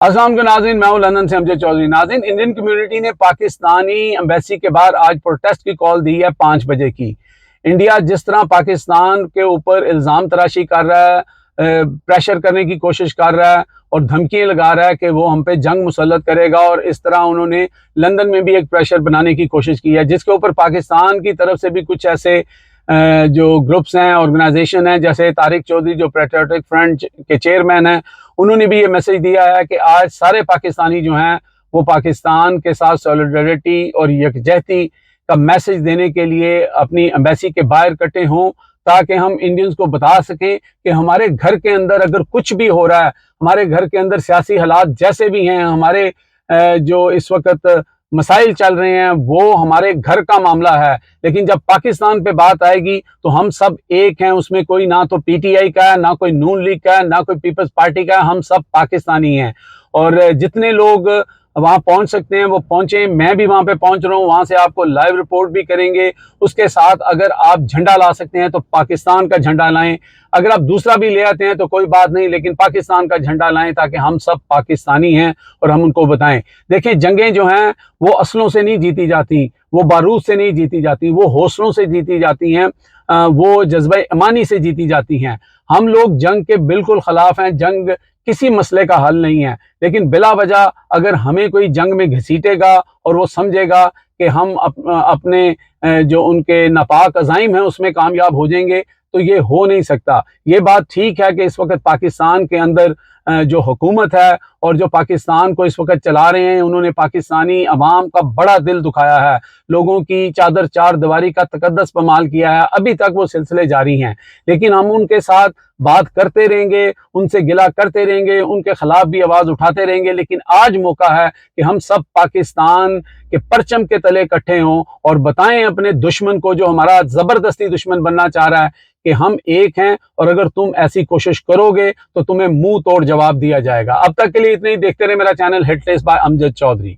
अस्सलाम वालेकुम नाज़रीन, मैं हूं लंदन से अमजद चौधरी। नाज़रीन, इंडियन कम्युनिटी ने पाकिस्तानी एम्बेसी के बाहर आज प्रोटेस्ट की कॉल दी है 5 बजे की। इंडिया जिस तरह पाकिस्तान के ऊपर इल्ज़ाम तराशी कर रहा है, प्रेशर करने की कोशिश कर रहा है और धमकियां लगा रहा है कि वो हम पे जंग मुसल्लत करेगा, और इस तरह उन्होंने लंदन में भी एक प्रेशर बनाने की कोशिश की है, जिसके ऊपर पाकिस्तान की तरफ से भी कुछ ऐसे जो ग्रुप्स हैं, ऑर्गेनाइजेशन हैं, जैसे तारिक चौधरी जो पेट्रियोटिक फ्रंट के चेयरमैन हैं, उन्होंने भी ये मैसेज दिया है कि आज सारे पाकिस्तानी जो हैं वो पाकिस्तान के साथ सॉलिडरिटी और यकजहती का मैसेज देने के लिए अपनी एम्बेसी के बाहर इकट्ठे हों, ताकि हम इंडियंस को बता सकें कि हमारे घर के अंदर अगर कुछ भी हो रहा है, हमारे घर के अंदर सियासी हालात जैसे भी हैं, हमारे जो इस वक्त मसाइल चल रहे हैं, वो हमारे घर का मामला है, लेकिन जब पाकिस्तान पे बात आएगी तो हम सब एक हैं। उसमें कोई ना तो पीटीआई का है, ना कोई नून लीग का है, ना कोई पीपल्स पार्टी का है, हम सब पाकिस्तानी हैं। और जितने लोग वहां पहुंच सकते हैं वो पहुंचे। मैं भी वहां पे पहुंच रहा हूं, वहां से आपको लाइव रिपोर्ट भी करेंगे। उसके साथ अगर आप झंडा ला सकते हैं तो पाकिस्तान का झंडा लाएं, अगर आप दूसरा भी ले आते हैं तो कोई बात नहीं, लेकिन पाकिस्तान का झंडा लाएं, ताकि हम सब पाकिस्तानी हैं और हम उनको बताएं। देखिए, जंगें जो हैं वो असलों से नहीं जीती जाती, वो बारूद से नहीं जीती जाती, वो हौसलों से जीती जाती हैं, वो जज्बा ईमानी से जीती जाती हैं। हम लोग जंग के बिल्कुल खिलाफ हैं। जंग किसी मसले का हल नहीं है, लेकिन बिला वजह अगर हमें कोई जंग में घसीटेगा और वो समझेगा कि हम अपने जो उनके नापाक अज़ाइम हैं उसमें कामयाब हो जाएंगे, तो ये हो नहीं सकता। ये बात ठीक है कि इस वक्त पाकिस्तान के अंदर जो हुकूमत है और जो पाकिस्तान को इस वक्त चला रहे हैं, उन्होंने पाकिस्तानी अवाम का बड़ा दिल दुखाया है, लोगों की चादर चार दीवारी का तकद्दस पमाल किया है। अभी तक वो सिलसिले जारी हैं, लेकिन हम उनके साथ बात करते रहेंगे, उनसे गिला करते रहेंगे, उनके खिलाफ भी आवाज़ उठाते रहेंगे। लेकिन आज मौका है कि हम सब पाकिस्तान के परचम के तले इकट्ठे हों और बताएं अपने दुश्मन को, जो हमारा ज़बरदस्ती दुश्मन बनना चाह रहा है, कि हम एक हैं और अगर तुम ऐसी कोशिश करोगे तो तुम्हें मुंह तोड़ जवाब दिया जाएगा। अब तक के लिए इतने ही। देखते रहे मेरा channel hitlist by Amjad Chaudhary.